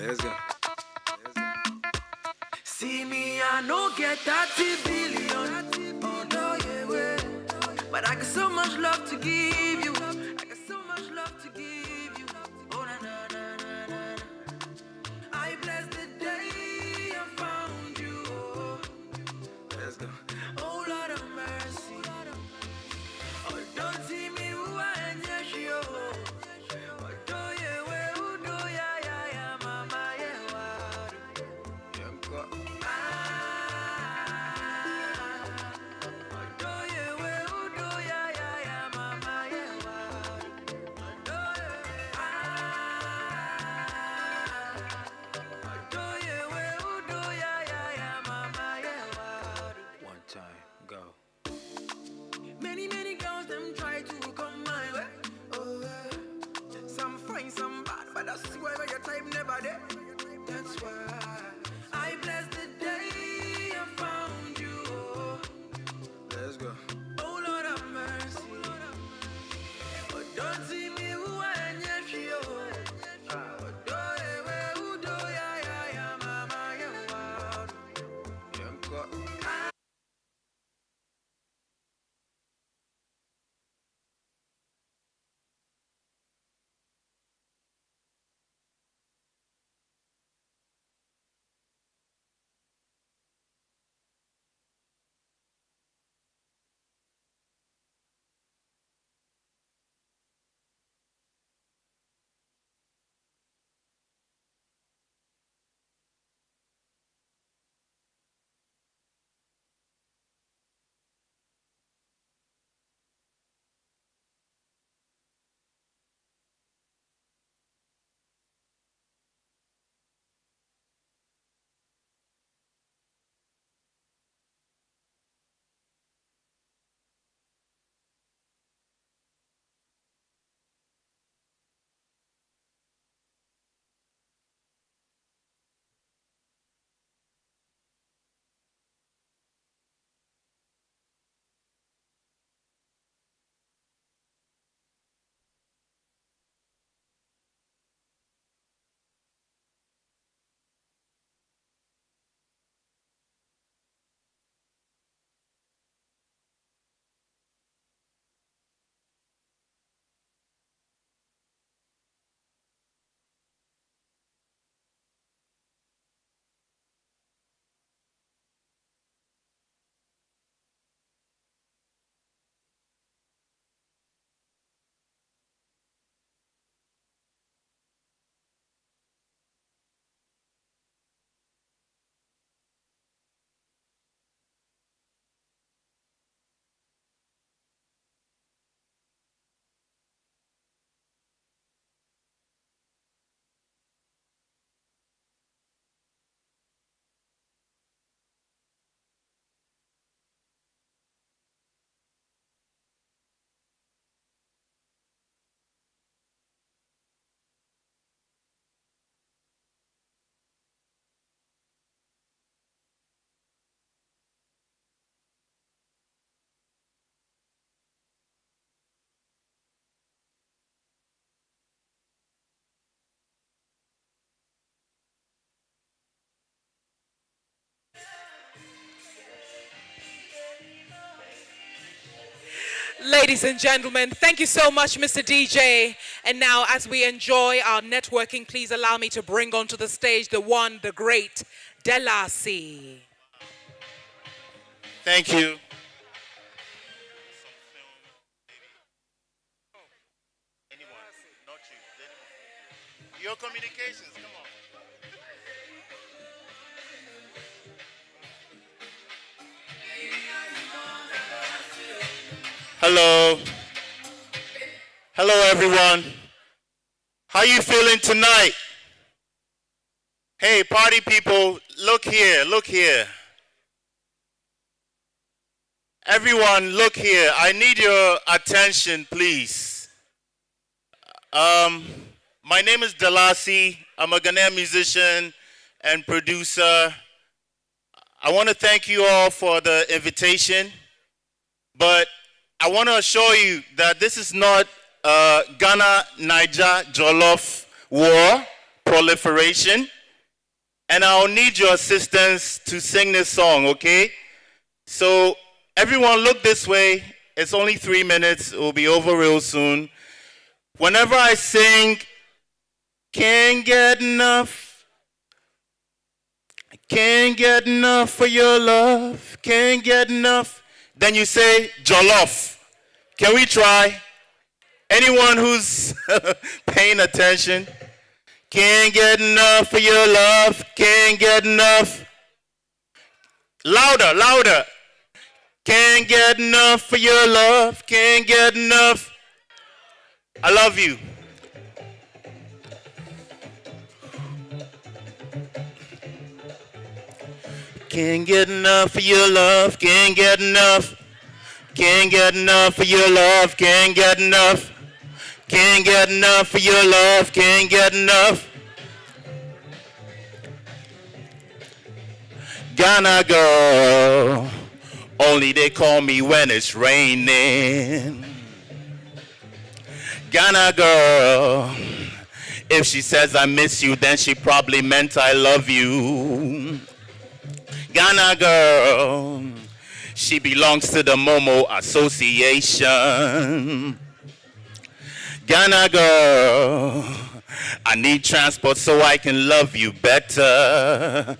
Let's go. See me, I no get 30 billion. Oh no, yeah, way. But I got so much love to give you. I got so much love to give you. Oh na na na na na. I bless the day I found you. Oh. Let's go. Oh Lord of mercy. Oh, don't see me who I am, yes, you. Ladies and gentlemen, thank you so much, Mr. DJ. And now, as we enjoy our networking, please allow me to bring onto the stage the one, the great Delasi. Thank you. Your communications, come on. Hello. Hello, everyone. How you feeling tonight? Hey, party people, look here, look here. Everyone, look here. I need your attention, please. My name is Delasi. I'm a Ghanaian musician and producer. I want to thank you all for the invitation, but I want to assure you that this is not Ghana-Niger Jollof war proliferation, and I'll need your assistance to sing this song, okay? So everyone look this way. It's only 3 minutes. It will be over real soon. Whenever I sing, can't get enough, can't get enough for your love, can't get enough, then you say Jollof. Can we try? Anyone who's paying attention? Can't get enough for your love, can't get enough. Louder, louder. Can't get enough for your love, can't get enough. I love you. Can't get enough for your love, can't get enough. Can't get enough for your love, can't get enough. Can't get enough for your love, can't get enough. Ghana girl, only they call me when it's raining. Ghana girl, if she says I miss you, then she probably meant I love you. Ghana girl, she belongs to the Momo Association. Ghana girl, I need transport so I can love you better.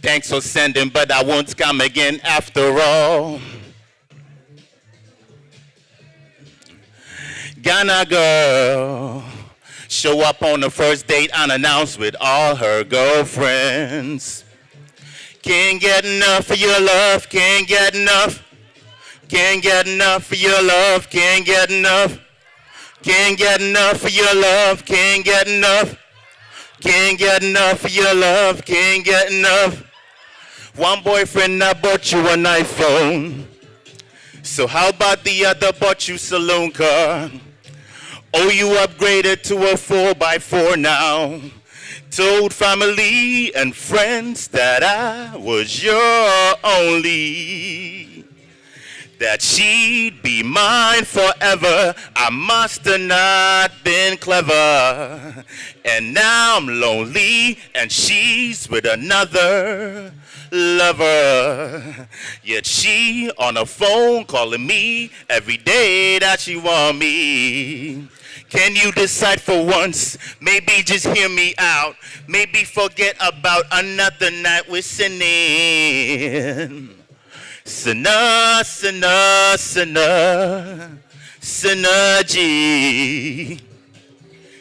Thanks for sending, but I won't come again after all. Ghana girl, show up on the first date unannounced with all her girlfriends. Can't get enough for your love, can't get enough. Can't get enough for your love, can't get enough. Can't get enough for your love, can't get enough. Can't get enough for your love, can't get enough. One boyfriend that bought you an iPhone. So how about the other bought you saloon car? Oh, you upgraded to a 4x4 now. Told family and friends that I was your only. That she'd be mine forever. I must have not been clever. And now I'm lonely and she's with another lover. Yet she on the phone calling me every day that she want me. Can you decide for once? Maybe just hear me out. Maybe forget about another night we're sinning. Sinner, sinner, sinner, synergy,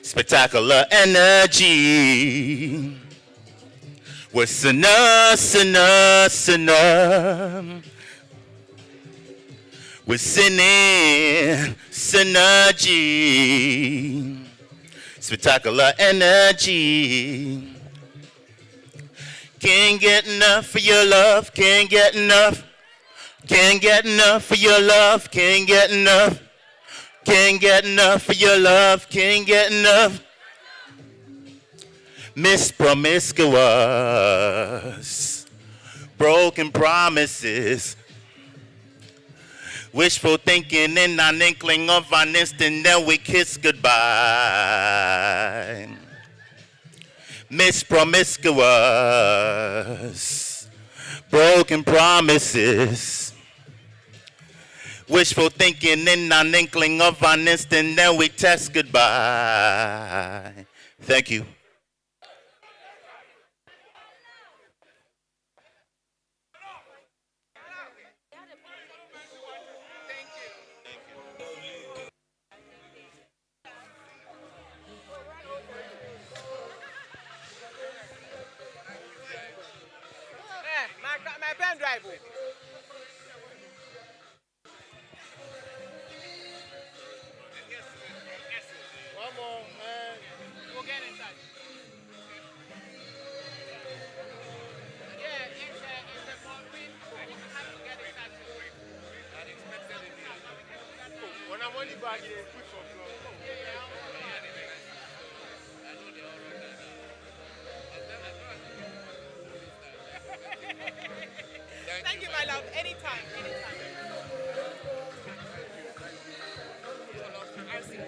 spectacular energy. We're sinner, sinner, sinner. We're sinning, synergy, spectacular energy. Can't get enough for your love, can't get enough. Can't get enough for your love, can't get enough. Can't get enough for your love, can't get enough. Miss Promiscuous, broken promises, wishful thinking in an inkling of an instant, then we kiss goodbye. Miss Promiscuous, broken promises, Wishful thinking in an inkling of an instant, then we test goodbye. Thank you. My pen drive. One more, man. We'll get in touch. Yeah, it's a complete. We have to get in touch. Unexpected. When I'm only back, they put for floor. Thank you, my love. Anytime, anytime. I'll see you.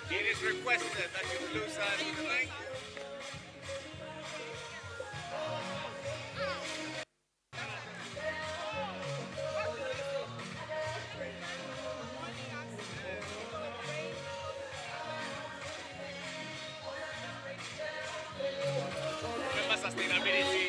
It is requested that you close out the link. Remember sustainability.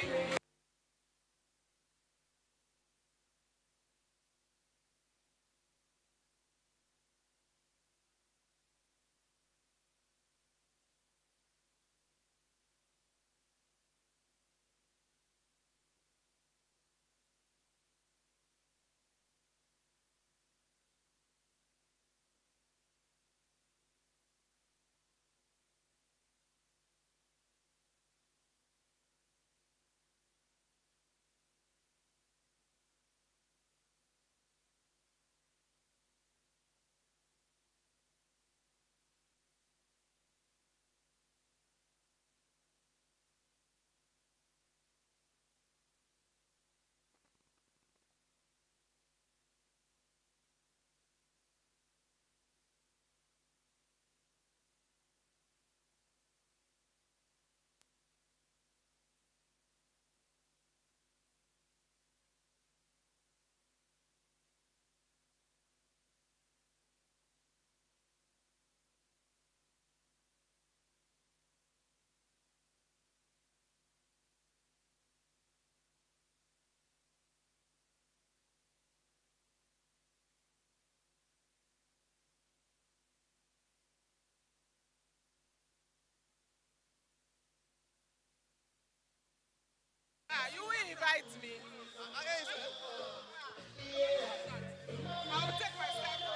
invite me.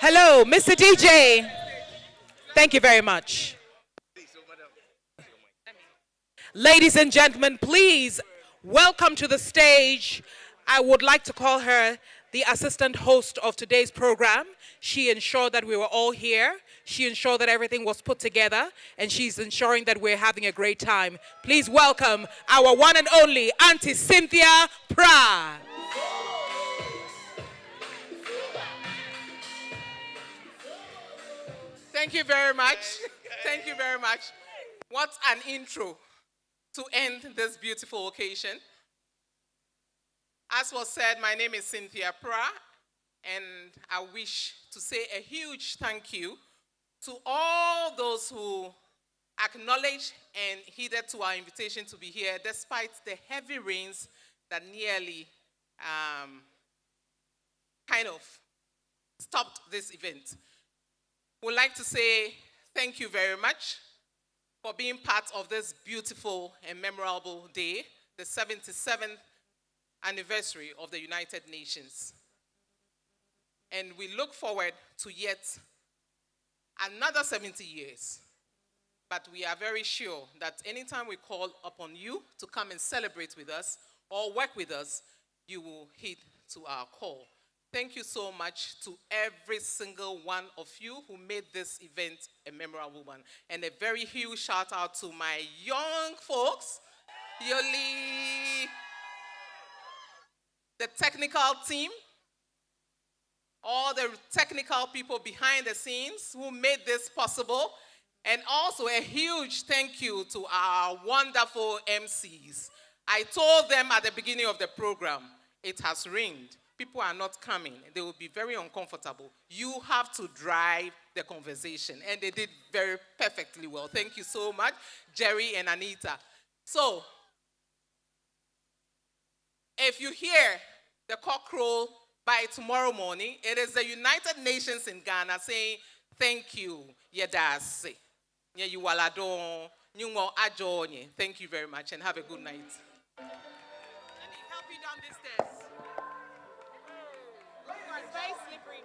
Hello, Mr. DJ. Thank you very much. Ladies and gentlemen, please welcome to the stage. I would like to call her the assistant host of today's program. She ensured that we were all here. She ensured that everything was put together, and she's ensuring that we're having a great time. Please welcome our one and only Auntie Cynthia Pra. Thank you very much. Thank you very much. What an intro to end this beautiful occasion. As was said, my name is Cynthia Pra, and I wish to say a huge thank you to all those who acknowledged and heeded to our invitation to be here, despite the heavy rains that nearly kind of stopped this event. We'd like to say thank you very much for being part of this beautiful and memorable day, the 77th anniversary of the United Nations. And we look forward to yet another 70 years. But we are very sure that anytime we call upon you to come and celebrate with us or work with us, you will heed to our call. Thank you so much to every single one of you who made this event a memorable one. And a very huge shout out to my young folks, Yoli, the technical team, all the technical people behind the scenes who made this possible, and also a huge thank you to our wonderful MCs. I told them at the beginning of the program, it has rained. People are not coming. They will be very uncomfortable. You have to drive the conversation, and they did very perfectly well. Thank you so much, Jerry and Anita. So, if you hear the cock crow by tomorrow morning, it is the United Nations in Ghana saying, thank you, Yedase. Thank you very much, and have a good night. Let me help you down these stairs. It's very slippery.